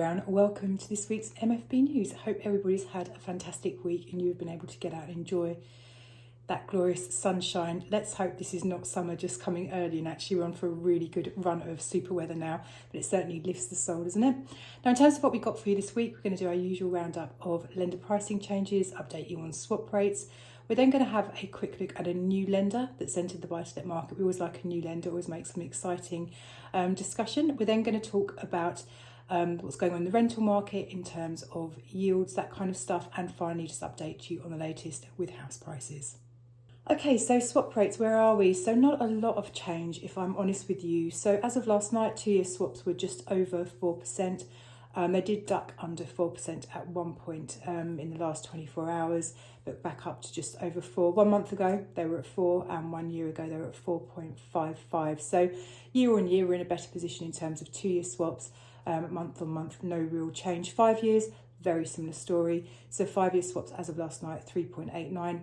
everyone, welcome to this week's MFB News. I hope everybody's had a fantastic week and you've been able to get out and enjoy that glorious sunshine. Let's hope this is not summer just coming early and actually we're on for a really good run of super weather now, but it certainly lifts the soul, doesn't it? Now in terms of what we've got for you this week, we're going to do our usual roundup of lender pricing changes, update you on swap rates. We're then going to have a quick look at a new lender that's entered the buy-to-let market. We always like a new lender, always makes some exciting discussion. We're then going to talk about what's going on in the rental market in terms of yields, that kind of stuff, and finally just update you on the latest with house prices. Okay, so swap rates, where are we? So not a lot of change, if I'm honest with you. So as of last night, 2-year swaps were just over 4%. They did duck under 4% at one point in the last 24 hours, but back up to just over 4. 1 month ago, they were at 4, and 1 year ago, they were at 4.55. So year on year, we're in a better position in terms of 2-year swaps. Month on month, no real change. 5 years, very similar story. So 5-year swaps as of last night, 3.89.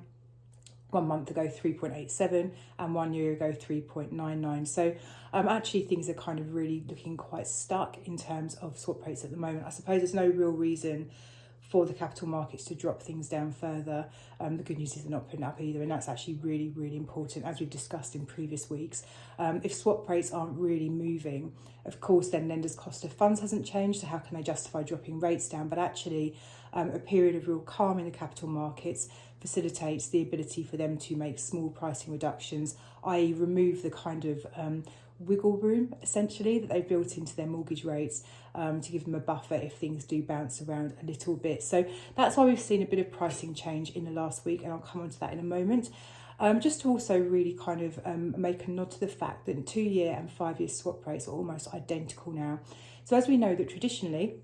1 month ago 3.87 and 1 year ago 3.99. So actually things are kind of really looking quite stuck in terms of swap rates at the moment. I suppose there's no real reason for the capital markets to drop things down further. The good news is they're not putting up either, and that's actually really, really important, as we've discussed in previous weeks. If swap rates aren't really moving, of course, then lenders' cost of funds hasn't changed, so how can they justify dropping rates down? But actually, a period of real calm in the capital markets facilitates the ability for them to make small pricing reductions, i.e. remove the kind of wiggle room, essentially, that they've built into their mortgage rates to give them a buffer if things do bounce around a little bit. So that's why we've seen a bit of pricing change in the last week, and I'll come on to that in a moment. Just to also really kind of make a nod to the fact that 2-year and 5-year swap rates are almost identical now. So as we know that traditionally,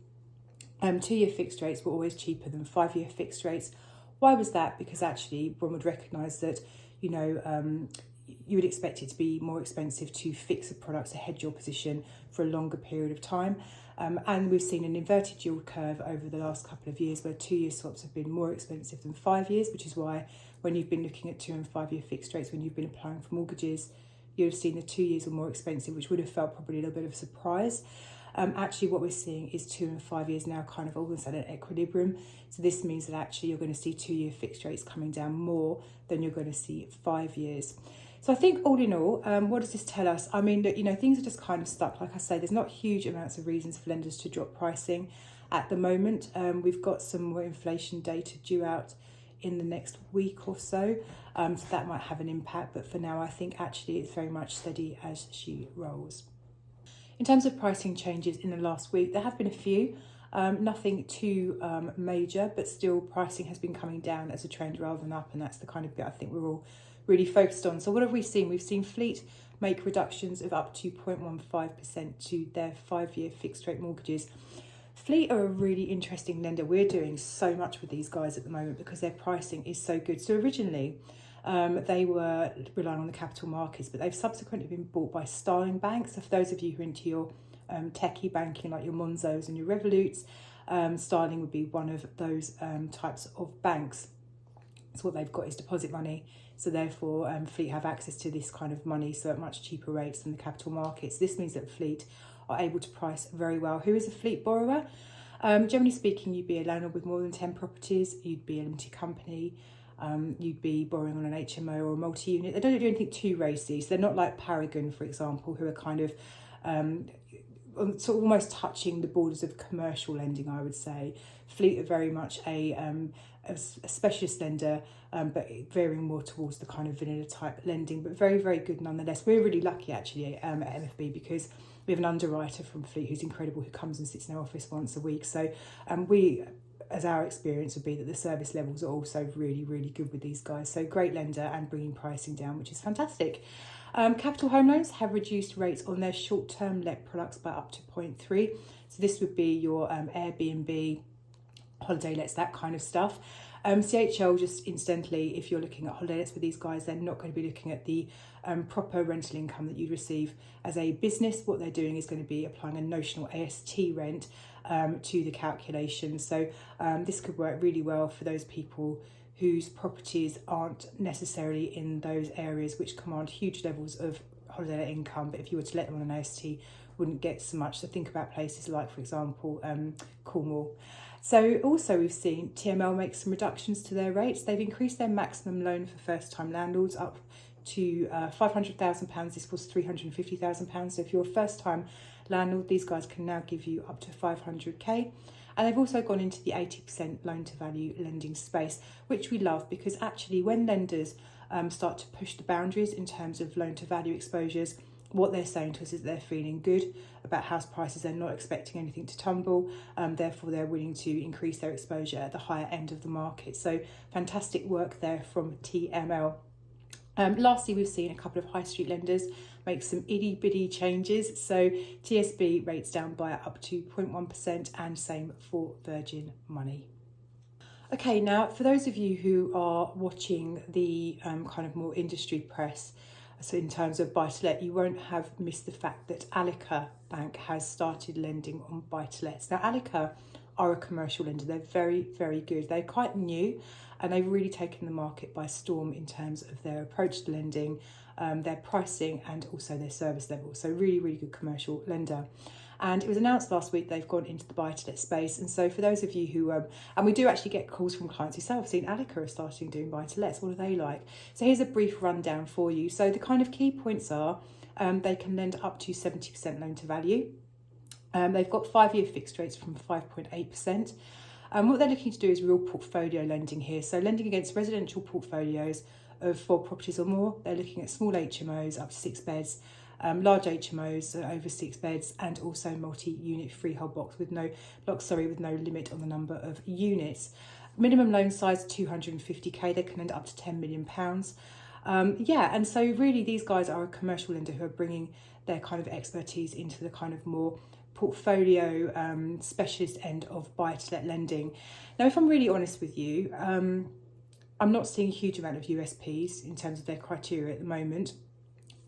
2-year fixed rates were always cheaper than 5-year fixed rates. Why was that? Because actually one would recognise that, you know, you would expect it to be more expensive to fix a product to hedge your position for a longer period of time. And we've seen an inverted yield curve over the last couple of years where 2-year swaps have been more expensive than 5 years, which is why when you've been looking at 2 and 5-year fixed rates, when you've been applying for mortgages, you'd have seen the 2 years were more expensive, which would have felt probably a little bit of a surprise. Actually, what we're seeing is 2 and 5 years now kind of almost at an equilibrium. So this means that actually you're going to see 2-year fixed rates coming down more than you're going to see 5 years. So I think all in all, what does this tell us? I mean, that, you know, things are just kind of stuck. Like I say, there's not huge amounts of reasons for lenders to drop pricing at the moment. We've got some more inflation data due out in the next week or so. So that might have an impact. But for now, I think actually it's very much steady as she rolls. In terms of pricing changes in the last week, there have been a few. Nothing too major, but still pricing has been coming down as a trend rather than up, and that's the kind of bit I think we're all really focused on. So what have we seen? We've seen Fleet make reductions of up to 0.15% to their 5-year fixed rate mortgages. Fleet are a really interesting lender. We're doing so much with these guys at the moment because their pricing is so good. So originally, they were relying on the capital markets, but they've subsequently been bought by Starling Bank. So for those of you who are into your techie banking, like your Monzos and your Revoluts, Starling would be one of those types of banks. So what they've got is deposit money. So therefore, Fleet have access to this kind of money, so at much cheaper rates than the capital markets. This means that Fleet are able to price very well. Who is a Fleet borrower? Generally speaking, you'd be a landlord with more than 10 properties. You'd be a limited company. You'd be borrowing on an HMO or a multi-unit. They don't do anything too racy. So they're not like Paragon, for example, who are kind of sort of almost touching the borders of commercial lending, I would say. Fleet are very much a specialist lender, but veering more towards the kind of vanilla type lending, but very, very good nonetheless. We're really lucky actually at MFB because we have an underwriter from Fleet who's incredible, who comes and sits in our office once a week. So we, as our experience would be, that the service levels are also really, really good with these guys. So great lender and bringing pricing down, which is fantastic. Capital Home Loans have reduced rates on their short-term let products by up to 0.3. So this would be your Airbnb, holiday lets, that kind of stuff. CHL, just incidentally, if you're looking at holiday lets with these guys, they're not going to be looking at the proper rental income that you'd receive as a business. What they're doing is going to be applying a notional AST rent to the calculation. So this could work really well for those people whose properties aren't necessarily in those areas which command huge levels of holiday income, but if you were to let them on an AST wouldn't get so much. So think about places like, for example, Cornwall. So also we've seen TML make some reductions to their rates. They've increased their maximum loan for first-time landlords up to £500,000. This was £350,000. So if you're a first-time landlord, these guys can now give you up to 500k. And they've also gone into the 80% loan-to-value lending space, which we love, because actually when lenders start to push the boundaries in terms of loan-to-value exposures, what they're saying to us is they're feeling good about house prices. They're not expecting anything to tumble. Therefore, they're willing to increase their exposure at the higher end of the market. So fantastic work there from TML. Lastly, we've seen a couple of high street lenders make some itty bitty changes. So TSB rates down by up to 0.1% and same for Virgin Money. Okay, now for those of you who are watching the kind of more industry press, so in terms of buy-to-let, you won't have missed the fact that Alica Bank has started lending on buy-to-lets. Now, Alica are a commercial lender. They're very, very good. They're quite new and they've really taken the market by storm in terms of their approach to lending, their pricing and also their service level. So really, really good commercial lender. And it was announced last week they've gone into the buy-to-let space. And so for those of you who, and we do actually get calls from clients who say, I've seen Alica are starting doing buy-to-lets, what are they like? So here's a brief rundown for you. So the kind of key points are, they can lend up to 70% loan to value. They've got 5-year fixed rates from 5.8%. What they're looking to do is real portfolio lending here. So lending against residential portfolios of 4 properties or more. They're looking at small HMOs up to 6 beds, large HMOs over 6 beds, and also multi-unit freehold blocks with no limit on the number of units. Minimum loan size 250k. They can lend up to £10 million. And so really these guys are a commercial lender who are bringing their kind of expertise into the kind of more portfolio specialist end of buy-to-let lending. Now, if I'm really honest with you, I'm not seeing a huge amount of USPs in terms of their criteria at the moment.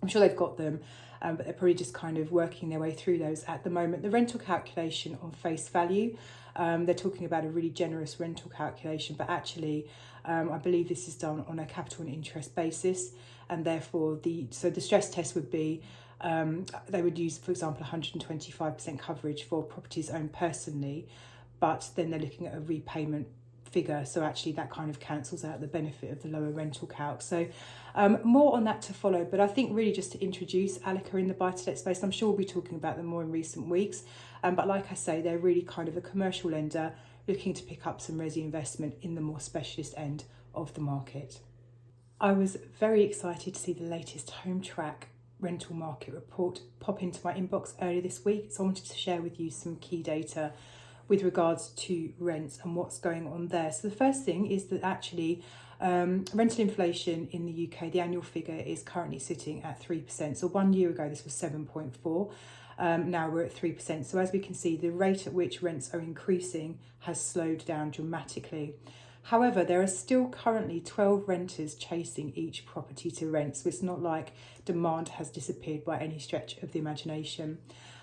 I'm sure they've got them, but they're probably just kind of working their way through those at the moment. The rental calculation on face value, they're talking about a really generous rental calculation, but actually I believe this is done on a capital and interest basis, and therefore the stress test would be they would use, for example, 125% coverage for properties owned personally, but then they're looking at a repayment figure, so actually that kind of cancels out the benefit of the lower rental calc. So more on that to follow, but I think really just to introduce Alica in the buy-to-let space. I'm sure we'll be talking about them more in recent weeks, but like I say, they're really kind of a commercial lender looking to pick up some resi investment in the more specialist end of the market. I was very excited to see the latest Hometrack rental market report pop into my inbox earlier this week, so I wanted to share with you some key data with regards to rents and what's going on there. So the first thing is that actually rental inflation in the UK, the annual figure is currently sitting at 3%. So 1 year ago this was 7.4. Now we're at 3%. So as we can see, the rate at which rents are increasing has slowed down dramatically. However, there are still currently 12 renters chasing each property to rent. So it's not like demand has disappeared by any stretch of the imagination.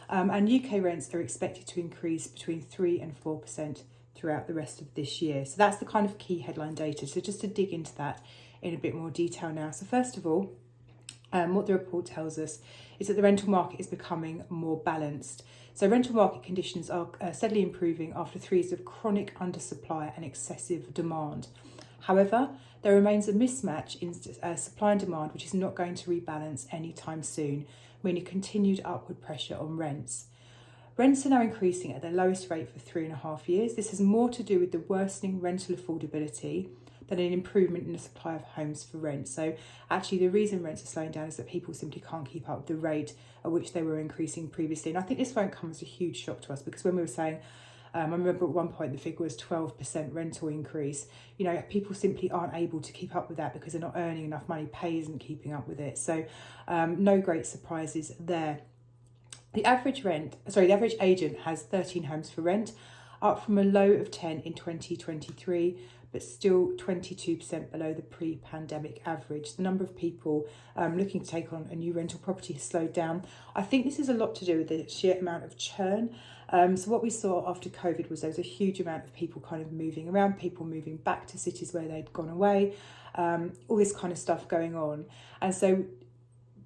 And UK rents are expected to increase between 3 and 4% throughout the rest of this year. So that's the kind of key headline data. So just to dig into that in a bit more detail now. So first of all, what the report tells us is that the rental market is becoming more balanced. So rental market conditions are steadily improving after 3 years of chronic undersupply and excessive demand. However, there remains a mismatch in supply and demand, which is not going to rebalance anytime soon, meaning continued upward pressure on rents. Rents are now increasing at their lowest rate for 3.5 years. This has more to do with the worsening rental affordability than an improvement in the supply of homes for rent. So actually the reason rents are slowing down is that people simply can't keep up with the rate at which they were increasing previously. And I think this won't come as a huge shock to us, because when we were saying, I remember at one point the figure was 12% rental increase, you know, people simply aren't able to keep up with that because they're not earning enough money, pay isn't keeping up with it. So no great surprises there. The average agent has 13 homes for rent, up from a low of 10 in 2023, but still 22% below the pre-pandemic average. The number of people looking to take on a new rental property has slowed down. I think this is a lot to do with the sheer amount of churn. So what we saw after COVID was there was a huge amount of people kind of moving around, people moving back to cities where they'd gone away, all this kind of stuff going on. And so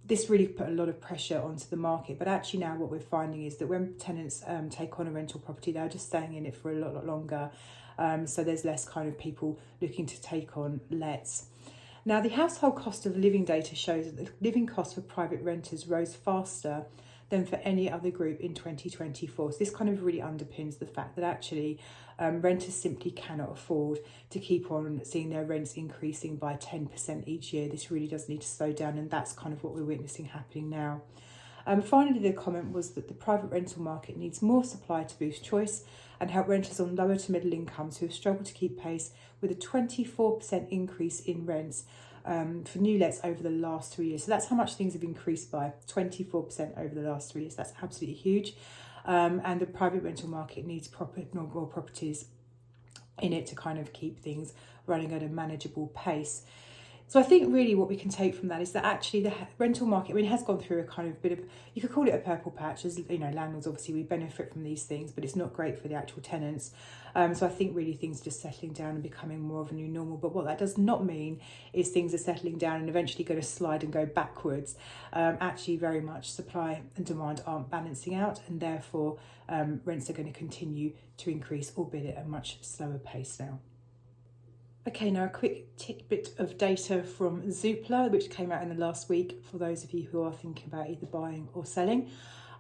this really put a lot of pressure onto the market. But actually now what we're finding is that when tenants take on a rental property, they're just staying in it for a lot longer. So there's less kind of people looking to take on lets. Now, the household cost of living data shows that the living cost for private renters rose faster than for any other group in 2024. So this kind of really underpins the fact that actually renters simply cannot afford to keep on seeing their rents increasing by 10% each year. This really does need to slow down, and that's kind of what we're witnessing happening now. Finally, the comment was that the private rental market needs more supply to boost choice and help renters on lower to middle incomes who have struggled to keep pace with a 24% increase in rents for new lets over the last 3 years. So that's how much things have increased by, 24% over the last 3 years. That's absolutely huge. And the private rental market needs more properties in it to kind of keep things running at a manageable pace. So I think really what we can take from that is that actually the rental market, I mean, it has gone through a kind of bit of, you could call it a purple patch, as you know, landlords obviously we benefit from these things, but it's not great for the actual tenants. So I think really things are just settling down and becoming more of a new normal. But what that does not mean is things are settling down and eventually going to slide and go backwards. Actually very much supply and demand aren't balancing out, and therefore rents are going to continue to increase, albeit at a much slower pace now. Okay, now a quick tidbit of data from Zoopla, which came out in the last week for those of you who are thinking about either buying or selling.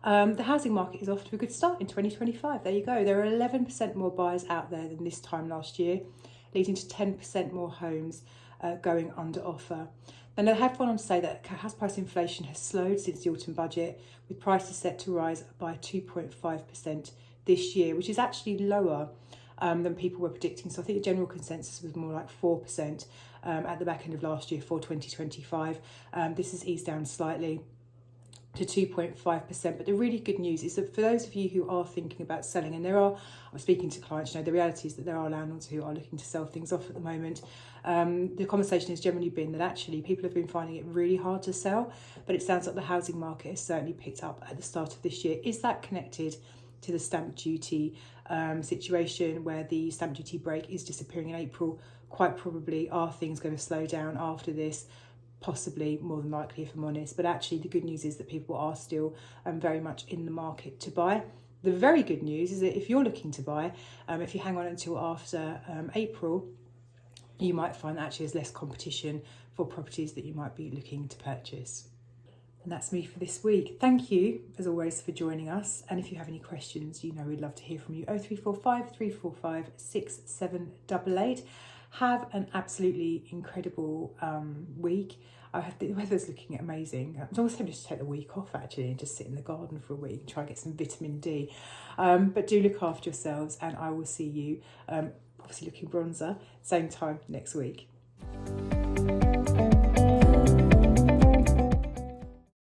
The housing market is off to a good start in 2025. There you go. There are 11% more buyers out there than this time last year, leading to 10% more homes going under offer. And they have gone on to say that house price inflation has slowed since the autumn budget, with prices set to rise by 2.5% this year, which is actually lower than people were predicting. So I think the general consensus was more like 4% at the back end of last year for 2025. This has eased down slightly to 2.5%. But the really good news is that for those of you who are thinking about selling, and I'm speaking to clients, you know, the reality is that there are landlords who are looking to sell things off at the moment. The conversation has generally been that actually people have been finding it really hard to sell, but it sounds like the housing market has certainly picked up at the start of this year. Is that connected to the stamp duty situation where the stamp duty break is disappearing in April? Quite probably. Are things going to slow down after this? Possibly, more than likely, if I'm honest. But actually the good news is that people are still very much in the market to buy. The very good news is that if you're looking to buy, if you hang on until after April, you might find that actually there's less competition for properties that you might be looking to purchase. And that's me for this week. Thank you, as always, for joining us. And if you have any questions, you know we'd love to hear from you. 0345 345 6788. Have an absolutely incredible week. The weather's looking amazing. I'm almost tempted to take the week off, actually, and just sit in the garden for a week and try and get some vitamin D. But do look after yourselves, and I will see you, obviously looking bronzer, same time next week.